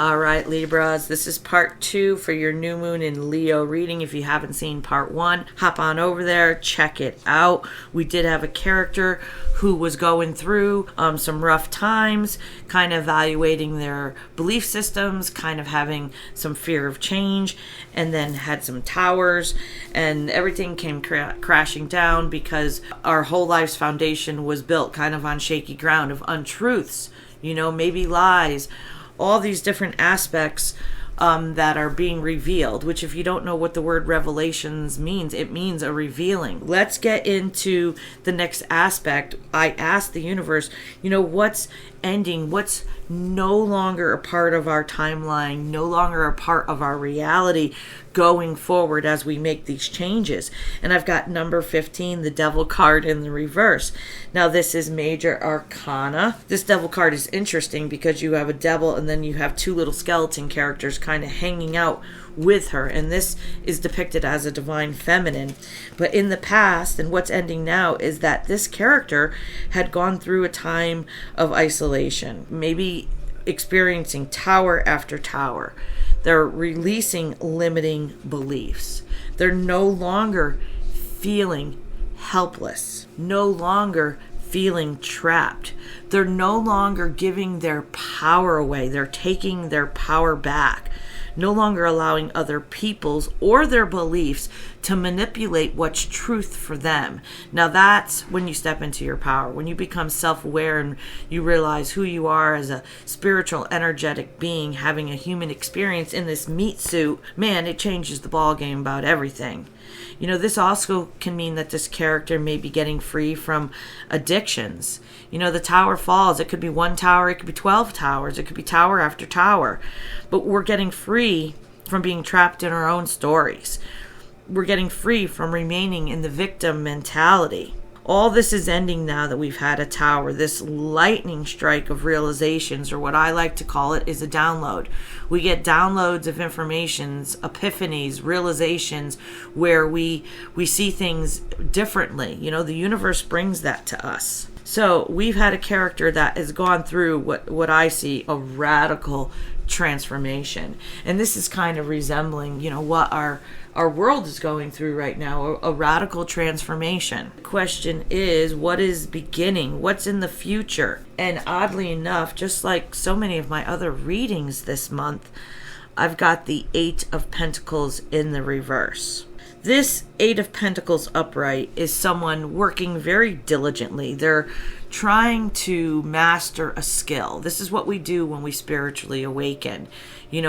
All right, Libras, this is part 2 for your new moon in Leo reading. If you haven't seen part 1, hop on over there, check it out. We did have a character who was going through some rough times, kind of evaluating their belief systems, kind of having some fear of change, and then had some towers, and everything came crashing down because our whole life's foundation was built kind of on shaky ground of untruths, maybe lies, all these different aspects that are being revealed, which if you don't know what the word revelations means, it means a revealing. Let's get into the next aspect. I asked the universe, what's ending, what's no longer a part of our timeline, no longer a part of our reality going forward as we make these changes. And I've got number 15, the Devil card in the reverse. Now this is major arcana. This Devil card is interesting because you have a devil and then you have two little skeleton characters kind of hanging out with her, and this is depicted as a divine feminine. But in the past, and what's ending now, is that this character had gone through a time of isolation, maybe experiencing tower after tower. They're releasing limiting beliefs. They're no longer feeling helpless, no longer feeling trapped. They're no longer giving their power away. They're taking their power back, no longer allowing other people's or their beliefs to manipulate what's truth for them. Now that's when you step into your power, when you become self-aware and you realize who you are as a spiritual, energetic being having a human experience in this meat suit. Man, it changes the ball game about everything. This also can mean that this character may be getting free from addictions. The tower falls. It could be one tower. It could be 12 towers. It could be tower after tower. But we're getting free from being trapped in our own stories. We're getting free from remaining in the victim mentality. All this is ending now that we've had a tower. This lightning strike of realizations, or what I like to call it, is a download. We get downloads of informations, epiphanies, realizations, where we see things differently. The universe brings that to us. So we've had a character that has gone through what I see, a radical transformation. And this is kind of resembling, what our world is going through right now, a radical transformation. The question is, what is beginning? What's in the future? And oddly enough, just like so many of my other readings this month, I've got the 8 of Pentacles in the reverse. This 8 of Pentacles upright is someone working very diligently. They're trying to master a skill. This is what we do when we spiritually awaken.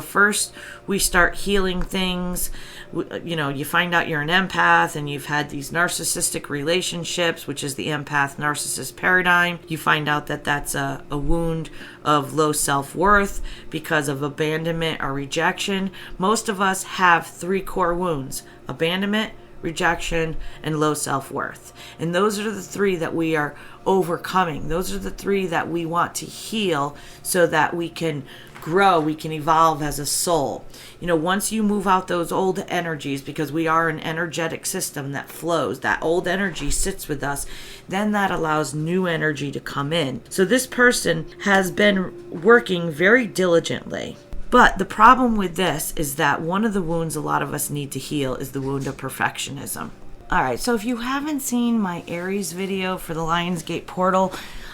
First we start healing things. You find out you're an empath and you've had these narcissistic relationships, which is the empath narcissist paradigm. You find out that that's a wound of low self-worth because of abandonment or rejection. Most of us have 3 core wounds: abandonment, rejection, and low self-worth. And those are the 3 that we are overcoming. Those are the 3 that we want to heal so that we can grow, we can evolve as a soul. Once you move out those old energies, because we are an energetic system that flows, that old energy sits with us, then that allows new energy to come in. So this person has been working very diligently. But the problem with this is that one of the wounds a lot of us need to heal is the wound of perfectionism. All right, so if you haven't seen my Aries video for the Lionsgate portal,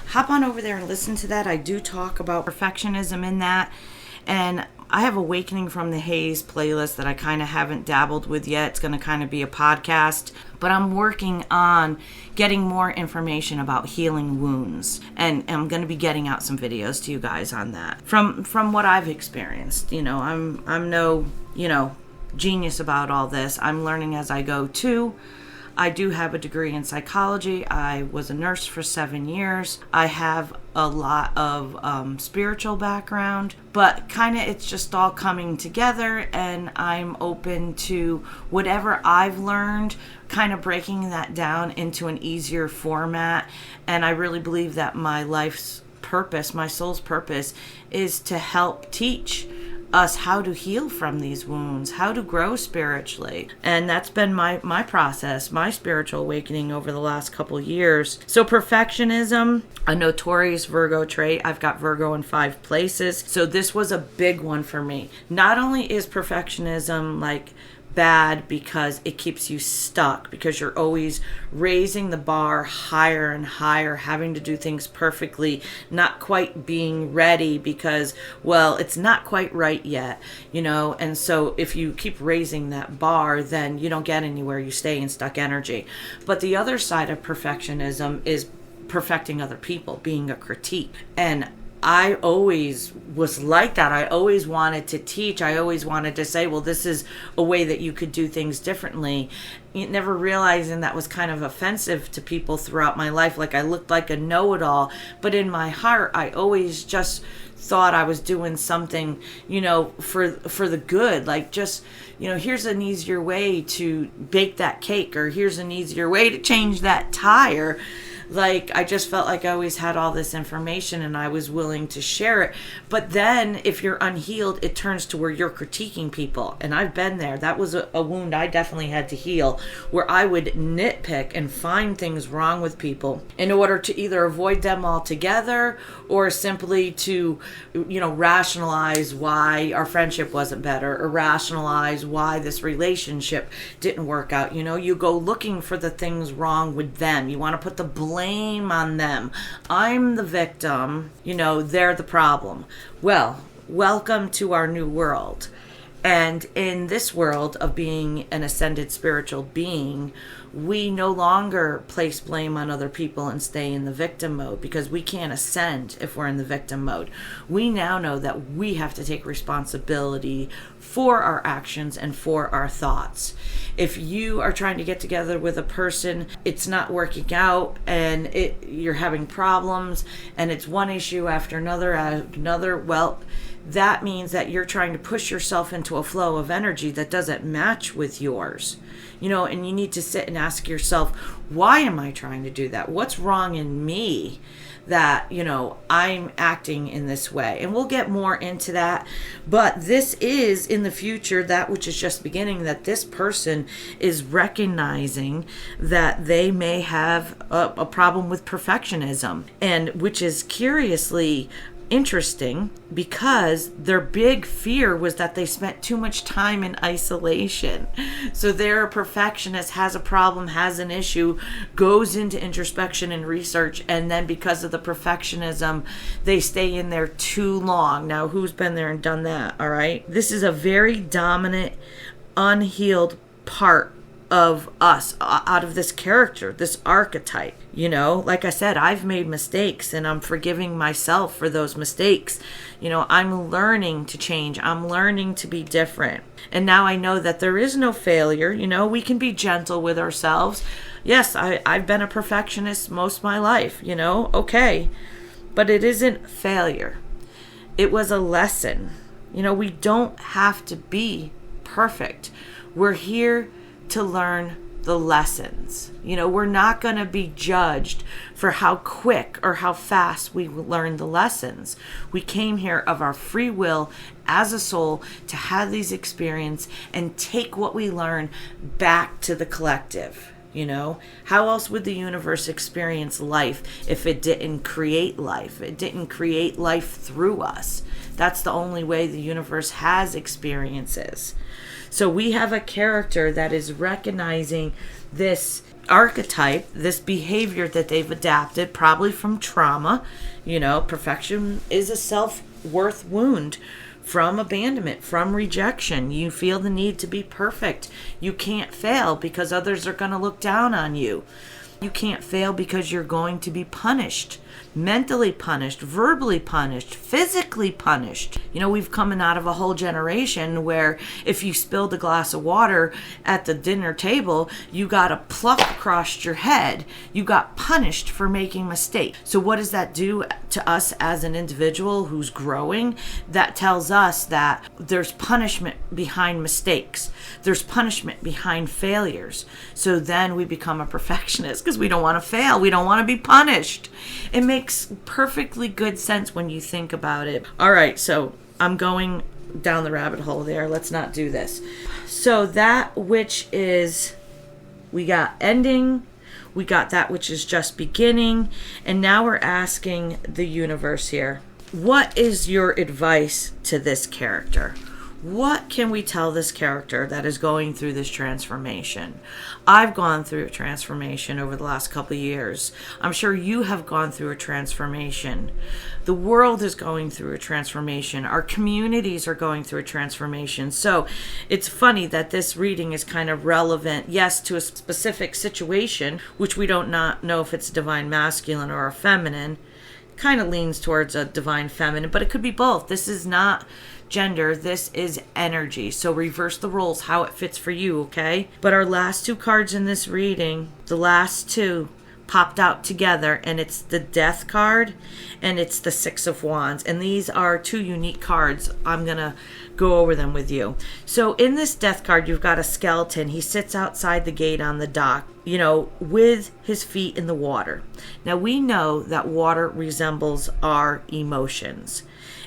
hop on over there and listen to that. I do talk about perfectionism in that. And I have Awakening from the Haze playlist that I kind of haven't dabbled with yet. It's going to kind of be a podcast. But I'm working on getting more information about healing wounds. And I'm going to be getting out some videos to you guys on that. From what I've experienced. I'm no, genius about all this. I'm learning as I go too. I do have a degree in psychology. I was a nurse for 7 years. I have a lot of spiritual background, but kind of it's just all coming together, and I'm open to whatever I've learned, kind of breaking that down into an easier format. And I really believe that my life's purpose, my soul's purpose, is to help teach us how to heal from these wounds, how to grow spiritually. And that's been my process, my spiritual awakening over the last couple years. So perfectionism, a notorious Virgo trait. I've got Virgo in 5 places. So this was a big one for me. Not only is perfectionism like bad because it keeps you stuck, because you're always raising the bar higher and higher, having to do things perfectly, not quite being ready because, well, it's not quite right yet, and so if you keep raising that bar, then you don't get anywhere, you stay in stuck energy. But the other side of perfectionism is perfecting other people, being a critique. And I always was like that. I always wanted to teach. I always wanted to say, well, this is a way that you could do things differently. Never realizing that was kind of offensive to people throughout my life. Like I looked like a know-it-all. But in my heart, I always just thought I was doing something, for the good. Like just, here's an easier way to bake that cake, or here's an easier way to change that tire. Like, I just felt like I always had all this information and I was willing to share it. But then if you're unhealed, it turns to where you're critiquing people. And I've been there. That was a wound I definitely had to heal, where I would nitpick and find things wrong with people in order to either avoid them altogether or simply to, rationalize why our friendship wasn't better, or rationalize why this relationship didn't work out. You go looking for the things wrong with them. You want to put the blame on them. I'm the victim, they're the problem. Well, welcome to our new world. And in this world of being an ascended spiritual being, we no longer place blame on other people and stay in the victim mode, because we can't ascend if we're in the victim mode. We now know that we have to take responsibility for our actions and for our thoughts. If you are trying to get together with a person, it's not working out, and you're having problems, and it's one issue after another, well, that means that you're trying to push yourself into a flow of energy that doesn't match with yours. And you need to sit and ask yourself, why am I trying to do that? What's wrong in me that, I'm acting in this way? And we'll get more into that. But this is, in the future, that which is just beginning, that this person is recognizing that they may have a problem with perfectionism, and which is curiously interesting, because their big fear was that they spent too much time in isolation. So they're a perfectionist, has a problem, has an issue, goes into introspection and research, and then because of the perfectionism, they stay in there too long. Now, who's been there and done that? All right. This is a very dominant, unhealed part of us, out of this character, this archetype. Like I said, I've made mistakes, and I'm forgiving myself for those mistakes. I'm learning to change. I'm learning to be different. And now I know that there is no failure. We can be gentle with ourselves. Yes, I've been a perfectionist most of my life, okay. But it isn't failure. It was a lesson. We don't have to be perfect. We're here to learn the lessons. We're not going to be judged for how quick or how fast we learn the lessons. We came here of our free will as a soul to have these experiences and take what we learn back to the collective. How else would the universe experience life if it didn't create life? It didn't create life through us. That's the only way the universe has experiences. So we have a character that is recognizing this archetype, this behavior that they've adapted, probably from trauma. Perfection is a self-worth wound from abandonment, from rejection. You feel the need to be perfect. You can't fail because others are going to look down on you. You can't fail because you're going to be punished. Mentally punished, verbally punished, physically punished. We've come out of a whole generation where if you spilled a glass of water at the dinner table, you got a pluck across your head. You got punished for making mistakes. So what does that do to us as an individual who's growing? That tells us that there's punishment behind mistakes. There's punishment behind failures. So then we become a perfectionist because we don't want to fail. We don't want to be punished. It makes perfectly good sense when you think about it. All right, so I'm going down the rabbit hole there. Let's not do this. So that which is, we got ending, we got that which is just beginning, and now we're asking the universe here, what is your advice to this character? What can we tell this character that is going through this transformation? I've gone through a transformation over the last couple of years. I'm sure you have gone through a transformation. The world is going through a transformation. Our communities are going through a transformation. So it's funny that this reading is kind of relevant, yes, to a specific situation, which we don't not know if it's divine masculine or a feminine. Kind of leans towards a divine feminine, but it could be both. This is not gender, this is energy. So reverse the roles how it fits for you, okay? But our last two cards in this reading, the last two popped out together, and it's the Death card and it's the Six of Wands. And these are two unique cards. I'm gonna go over them with you. So in this Death card, you've got a skeleton. He sits outside the gate on the dock, you know, with his feet in the water. Now we know that water resembles our emotions.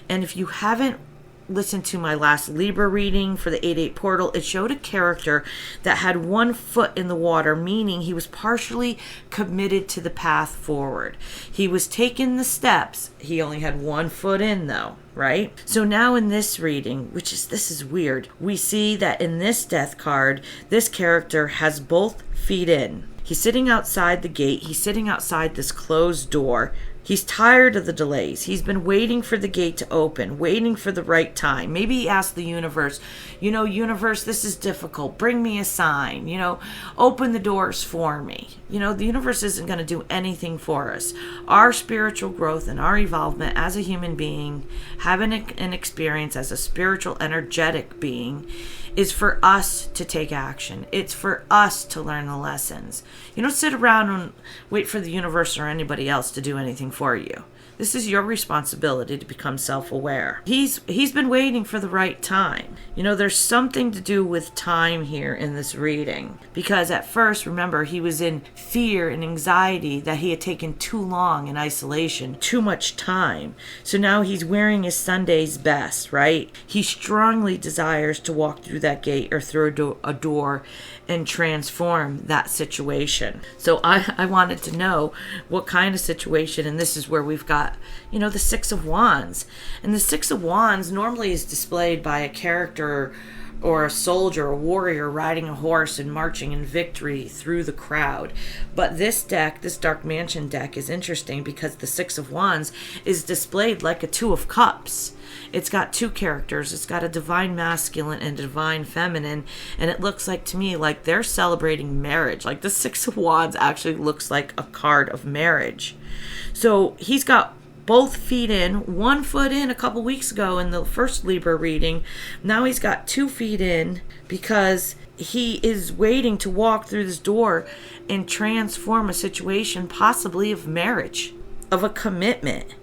And if you haven't listened to my last Libra reading for the 8-8 portal, it showed a character that had one foot in the water, meaning he was partially committed to the path forward. He was taking the steps. He only had one foot in though, right? So now in this reading, this is weird, we see that in this Death card, this character has both feet in. He's sitting outside the gate. He's sitting outside this closed door. He's tired of the delays. He's been waiting for the gate to open, waiting for the right time. Maybe he asked the universe, you know, universe, this is difficult. Bring me a sign, you know, open the doors for me. You know, the universe isn't going to do anything for us. Our spiritual growth and our evolvement as a human being, having an experience as a spiritual, energetic being, is for us to take action. It's for us to learn the lessons. You don't sit around and wait for the universe or anybody else to do anything for you. This is your responsibility to become self-aware. He's been waiting for the right time. You know, there's something to do with time here in this reading. Because at first, remember, he was in fear and anxiety that he had taken too long in isolation, too much time. So now he's wearing his Sunday's best, right? He strongly desires to walk through that gate or through a door and transform that situation. So I wanted to know what kind of situation, and this is where we've got, you know, the Six of Wands. And the Six of Wands normally is displayed by a character or a soldier, a warrior riding a horse and marching in victory through the crowd. But this deck, this Dark Mansion deck, is interesting because the Six of Wands is displayed like a Two of Cups. It's got two characters. It's got a divine masculine and a divine feminine. And it looks like to me like they're celebrating marriage. Like the Six of Wands actually looks like a card of marriage. So he's got both feet in, one foot in a couple weeks ago in the first Libra reading. Now he's got 2 feet in because he is waiting to walk through this door and transform a situation possibly of marriage, of a commitment.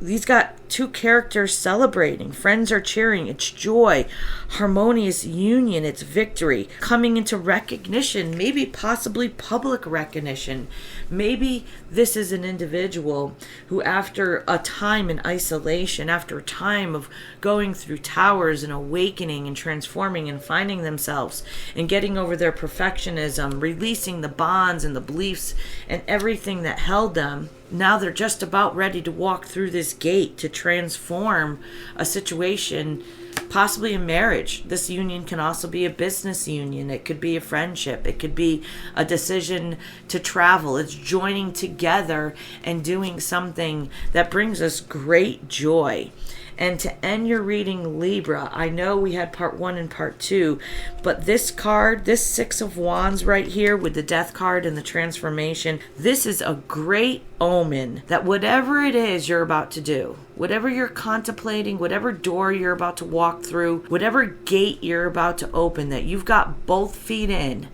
He's got two characters celebrating. Friends are cheering. It's joy, harmonious union. It's victory. Coming into recognition, maybe possibly public recognition. Maybe this is an individual who, after a time in isolation, after a time of going through towers and awakening and transforming and finding themselves and getting over their perfectionism, releasing the bonds and the beliefs and everything that held them, now they're just about ready to walk through this gate to transform a situation, possibly a marriage. This union can also be a business union. It could be a friendship. It could be a decision to travel. It's joining together and doing something that brings us great joy. And to end your reading, Libra, I know we had part 1 and part 2, but this card, this Six of Wands right here with the Death card and the transformation, this is a great omen that whatever it is you're about to do, whatever you're contemplating, whatever door you're about to walk through, whatever gate you're about to open, that you've got both feet in.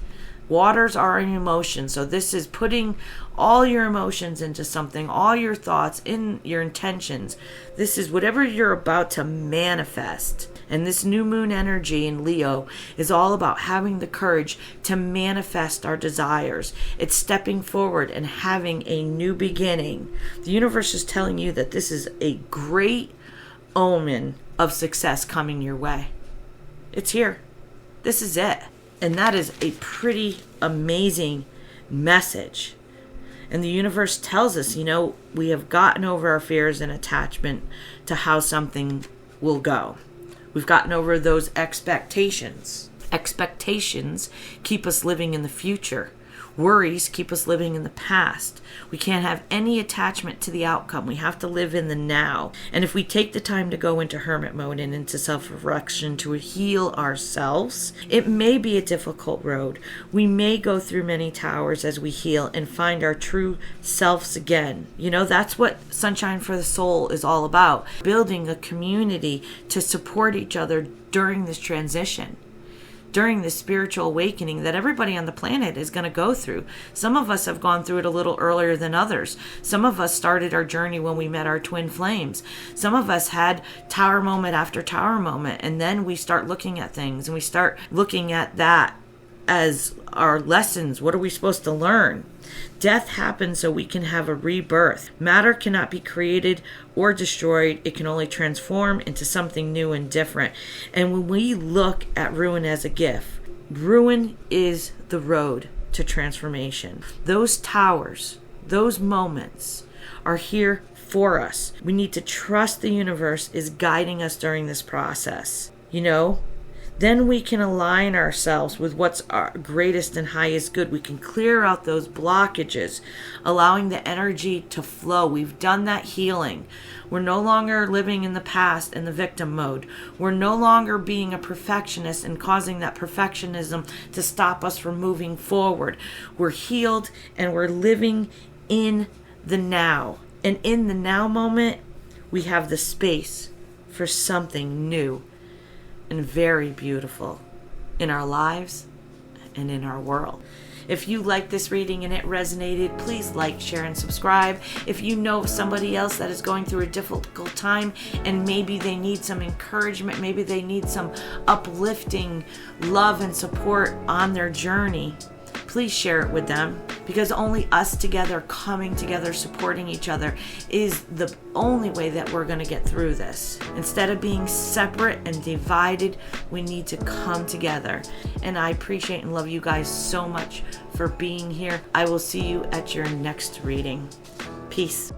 Waters are an emotion, so this is putting all your emotions into something, all your thoughts, in your intentions. This is whatever you're about to manifest. And this new moon energy in Leo is all about having the courage to manifest our desires. It's stepping forward and having a new beginning. The universe is telling you that this is a great omen of success coming your way. It's here. This is it. And that is a pretty amazing message. And the universe tells us, we have gotten over our fears and attachment to how something will go. We've gotten over those expectations. Expectations keep us living in the future. Worries keep us living in the past. We can't have any attachment to the outcome. We have to live in the now. And if we take the time to go into hermit mode and into self-reflection to heal ourselves, it may be a difficult road. We may go through many towers as we heal and find our true selves again. That's what Sunshine for the Soul is all about. Building a community to support each other during this transition, during the spiritual awakening that everybody on the planet is going to go through. Some of us have gone through it a little earlier than others. Some of us started our journey when we met our twin flames. Some of us had tower moment after tower moment, and then we start looking at things and we start looking at that as our lessons. What are we supposed to learn? Death happens so we can have a rebirth. Matter cannot be created or destroyed. It can only transform into something new and different. And when we look at ruin as a gift, ruin is the road to transformation. Those towers, those moments are here for us. We need to trust the universe is guiding us during this process. Then we can align ourselves with what's our greatest and highest good. We can clear out those blockages, allowing the energy to flow. We've done that healing. We're no longer living in the past in the victim mode. We're no longer being a perfectionist and causing that perfectionism to stop us from moving forward. We're healed and we're living in the now. And in the now moment, we have the space for something new and very beautiful in our lives and in our world. If you like this reading and it resonated, please like, share, and subscribe. If you know somebody else that is going through a difficult time and maybe they need some encouragement, maybe they need some uplifting love and support on their journey, please share it with them, because only us together, coming together, supporting each other is the only way that we're going to get through this. Instead of being separate and divided, we need to come together. And I appreciate and love you guys so much for being here. I will see you at your next reading. Peace.